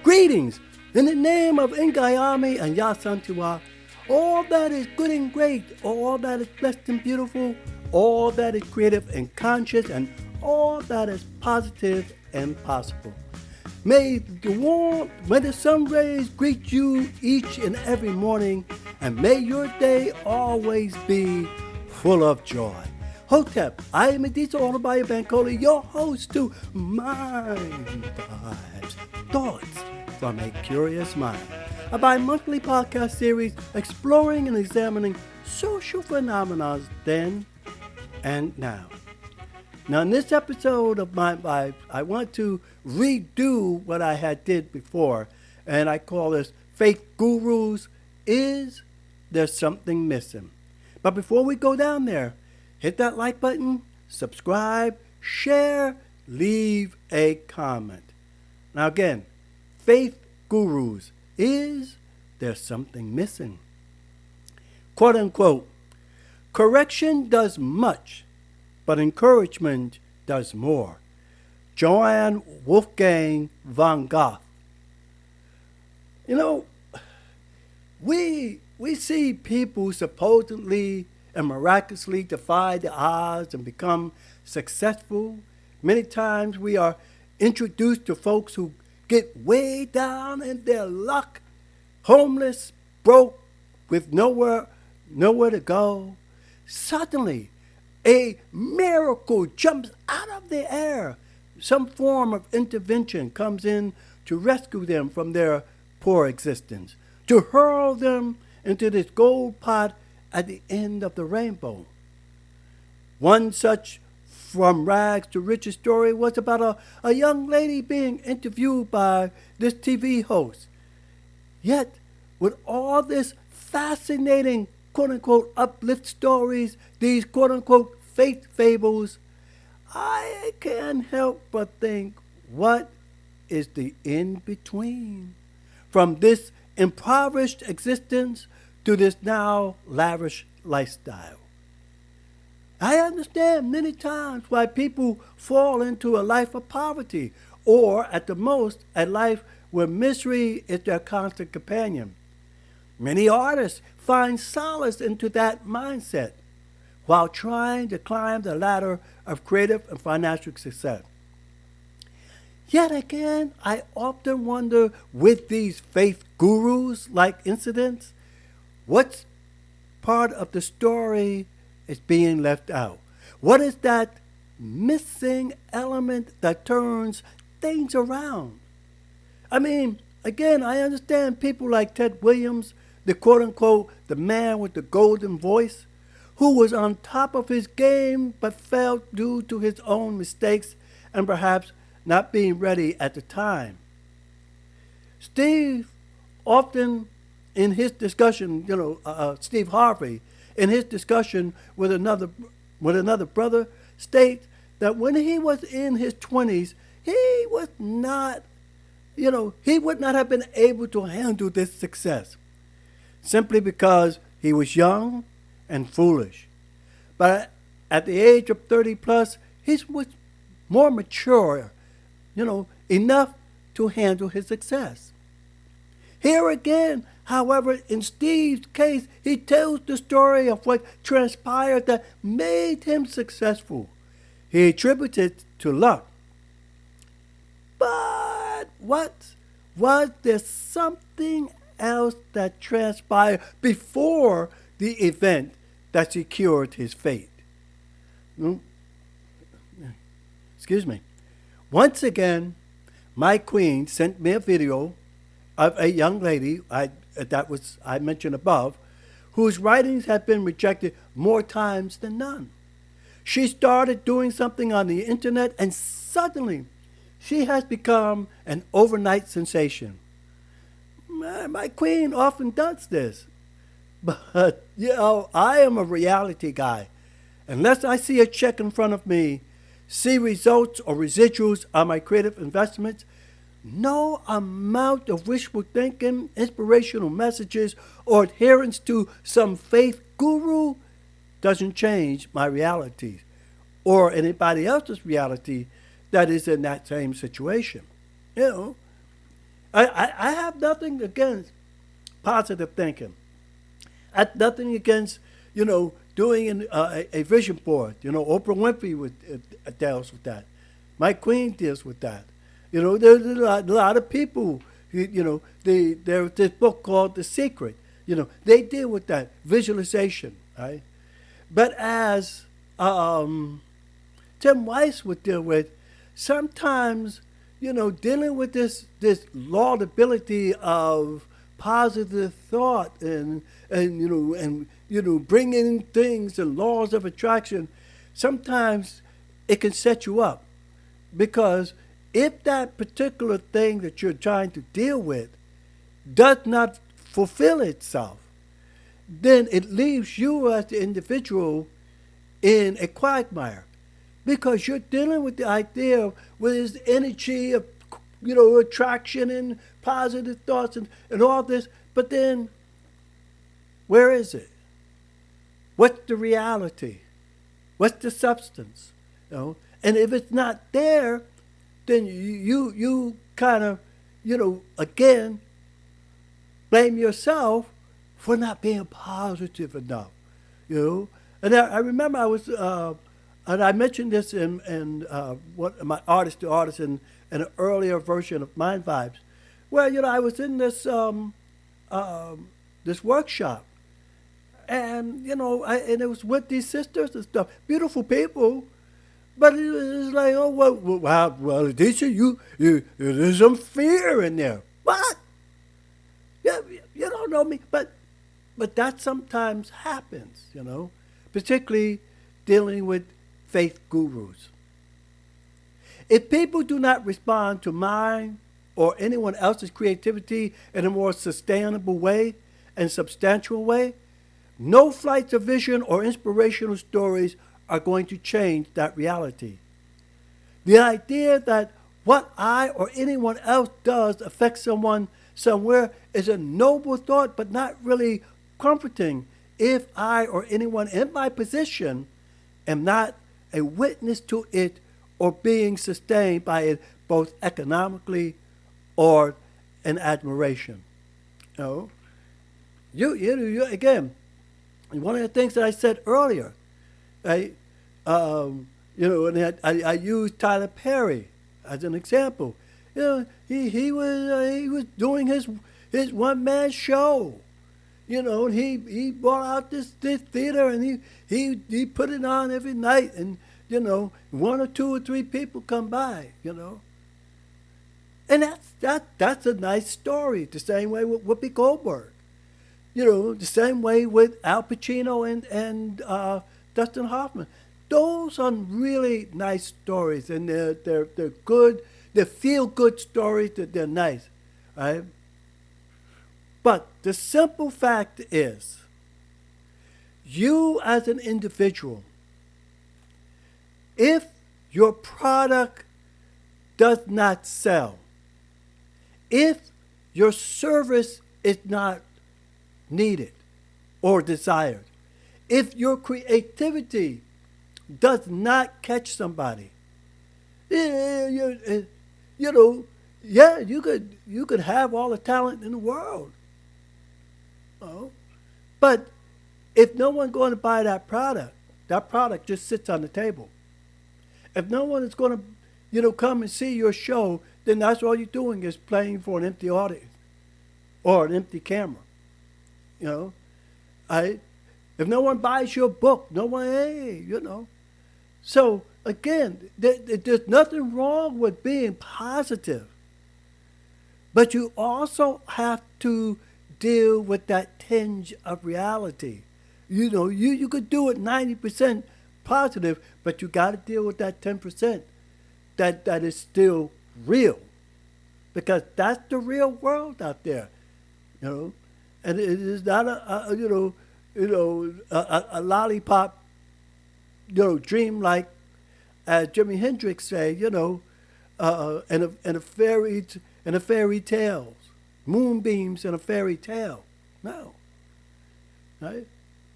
Greetings in the name of Ngayami and Yasantiwa. All that is good and great, all that is blessed and beautiful, all that is creative and conscious, and all that is positive and possible. May the sun rays greet you each and every morning, and may your day always be full of joy. Hotep, I am Adisa Onabaya Bankole, your host to Mind Vibes, Thoughts from a Curious Mind, a bi-monthly podcast series exploring and examining social phenomena then and now. Now, in this episode of Mind Vibes, I want to redo what I had did before, and I call this Faith Gurus, Is There Something Missing? But before we go down there, hit that like button, subscribe, share, leave a comment. Now again, Faith Gurus, Is There Something Missing? Quote unquote, correction does much, but encouragement does more. Johann Wolfgang von Goethe. You know, we see people supposedly and miraculously defy the odds and become successful. Many times we are introduced to folks who get way down in their luck, homeless, broke, with nowhere to go. Suddenly, a miracle jumps out of the air. Some form of intervention comes in to rescue them from their poor existence, to hurl them into this gold pot at the end of the rainbow. One such from rags to riches story was about a young lady being interviewed by this TV host. Yet, with all this fascinating quote-unquote uplift stories, these quote-unquote faith fables, I can't help but think, what is the in-between? From this impoverished existence to this now lavish lifestyle. I understand many times why people fall into a life of poverty, or at the most, a life where misery is their constant companion. Many artists find solace into that mindset while trying to climb the ladder of creative and financial success. Yet again, I often wonder, with these faith gurus-like incidents, what part of the story is being left out? What is that missing element that turns things around? I mean, again, I understand people like Ted Williams, the quote-unquote, the man with the golden voice, who was on top of his game but failed due to his own mistakes and perhaps not being ready at the time. Steve often, in his discussion, Steve Harvey, in his discussion with another brother, states that when he was in his 20s, he was not, he would not have been able to handle this success simply because he was young and foolish. But at the age of 30 plus, he was more mature, enough to handle his success. Here again, however, in Steve's case, he tells the story of what transpired that made him successful. He attributed it to luck. But was there something else that transpired before the event that secured his fate? Excuse me. Once again, my queen sent me a video of a young lady I mentioned above, whose writings had been rejected more times than none. She started doing something on the internet, and suddenly she has become an overnight sensation. My queen often does this, but I am a reality guy. Unless I see a check in front of me, see results or residuals on my creative investments, no amount of wishful thinking, inspirational messages, or adherence to some faith guru doesn't change my reality or anybody else's reality that is in that same situation. I have nothing against positive thinking. I have nothing against, doing a vision board. Oprah Winfrey deals with that. Mike Queen deals with that. There's a lot of people, there's this book called The Secret. They deal with that visualization, right? But as Tim Weiss would deal with, sometimes, dealing with this laudability of positive thought and bringing things and laws of attraction, sometimes it can set you up, because if that particular thing that you're trying to deal with does not fulfill itself, then it leaves you as the individual in a quagmire, because you're dealing with the idea with this energy of attraction and positive thoughts and all this, but then where is it? What's the reality? What's the substance? And if it's not there, then you kind of again blame yourself for not being positive enough. And I remember I was and I mentioned this in what my artist to artist in an earlier version of Mind Vibes, where I was in this workshop, and and it was with these sisters and stuff, beautiful people, but it was like, oh well, Adisha, there's some fear in there. What? Yeah, you don't know me, but that sometimes happens, particularly dealing with faith gurus. If people do not respond to mine or anyone else's creativity in a more sustainable way and substantial way, no flights of vision or inspirational stories are going to change that reality. The idea that what I or anyone else does affects someone somewhere is a noble thought, but not really comforting if I or anyone in my position am not a witness to it or being sustained by it, both economically or in admiration. You again, one of the things that I said earlier, right? And I used Tyler Perry as an example. He was doing his one man show. And he brought out this theater, and he put it on every night, and one or two or three people come by, and that's a nice story. The same way with Whoopi Goldberg, the same way with Al Pacino and Dustin Hoffman. Those are really nice stories, and they're good. They're feel good stories. That they're nice, right? But the simple fact is, you as an individual, if your product does not sell, if your service is not needed or desired, if your creativity does not catch somebody, you could have all the talent in the world. But if no one's going to buy that product just sits on the table. If no one is going to, come and see your show, then that's all you're doing is playing for an empty audience or an empty camera. If no one buys your book, no one, So again, there's nothing wrong with being positive, but you also have to deal with that tinge of reality. You could do it 90% positive, but you got to deal with that 10% that is still real, because that's the real world out there, and it is not a lollipop, dream, like as Jimi Hendrix say, and a fairy tales, moonbeams and a fairy tale. No, right?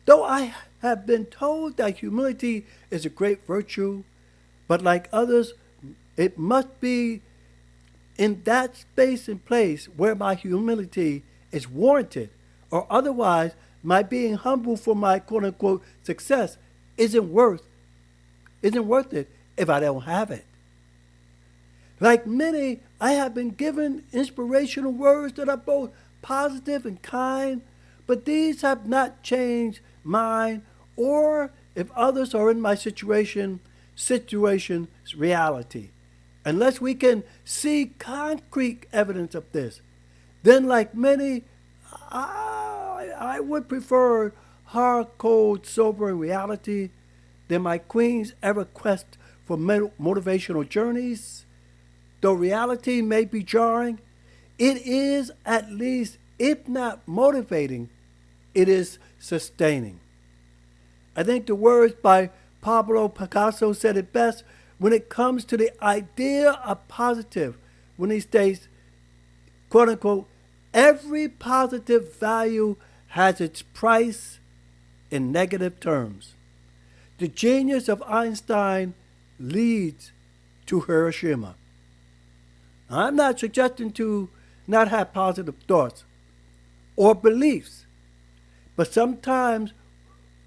Though I have been told that humility is a great virtue, but like others, it must be in that space and place where my humility is warranted, or otherwise my being humble for my quote unquote success isn't worth it if I don't have it. Like many, I have been given inspirational words that are both positive and kind, but these have not changed mine or if others are in my situation's reality. Unless we can see concrete evidence of this, then like many, I would prefer hard, cold, sobering reality than my queen's ever quest for motivational journeys. Though reality may be jarring, it is at least, if not motivating, it is sustaining. I think the words by Pablo Picasso said it best when it comes to the idea of positive, when he states, quote unquote, every positive value has its price in negative terms. The genius of Einstein leads to Hiroshima. I'm not suggesting to not have positive thoughts or beliefs, but sometimes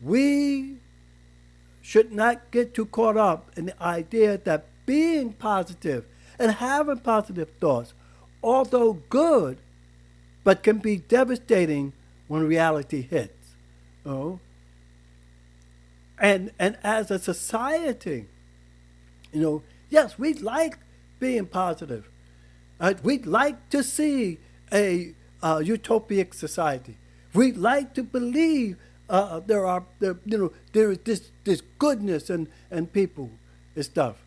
we should not get too caught up in the idea that being positive and having positive thoughts, although good, but can be devastating when reality hits. Oh. And as a society, yes, we like being positive. We'd like to see a utopic society. We'd like to believe there is this goodness and people and stuff.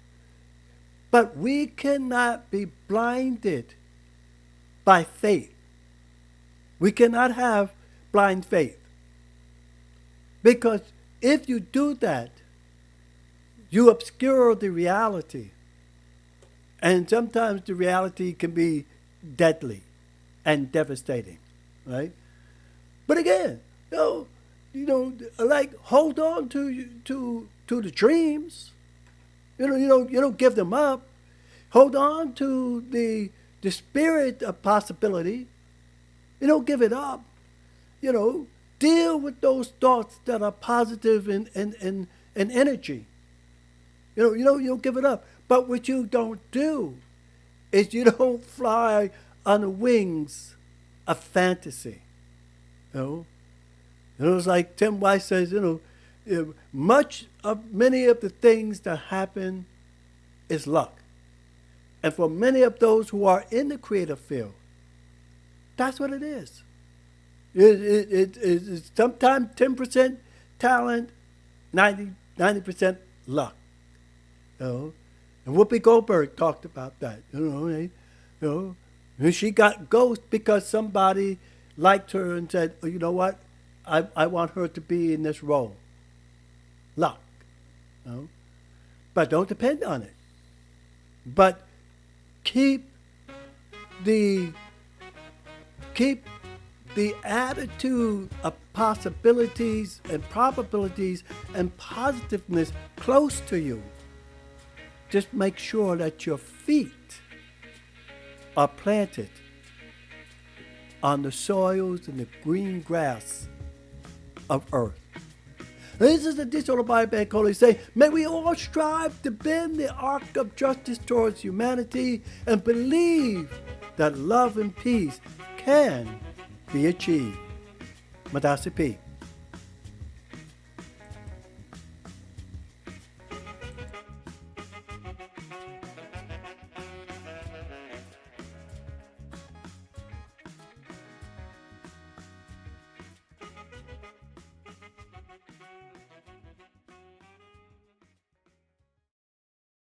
But we cannot be blinded by faith. We cannot have blind faith. Because if you do that, you obscure the reality. And sometimes the reality can be deadly and devastating, right? But again, like hold on to the dreams. You don't give them up. Hold on to the spirit of possibility. You don't give it up. Deal with those thoughts that are positive and energy. You don't give it up. But what you don't do is you don't fly on the wings of fantasy. It's like Tim White says, many of the things that happen is luck. And for many of those who are in the creative field, that's what it is. It's sometimes 10% talent, 90% luck. And Whoopi Goldberg talked about that. She got ghost because somebody liked her and said, oh, you know what? I want her to be in this role. Luck. But don't depend on it. But keep the attitude of possibilities and probabilities and positiveness close to you. Just make sure that your feet are planted on the soils and the green grass of earth. This is the Digital Biobank Holy say, may we all strive to bend the arc of justice towards humanity and believe that love and peace can be achieved. Madasi P.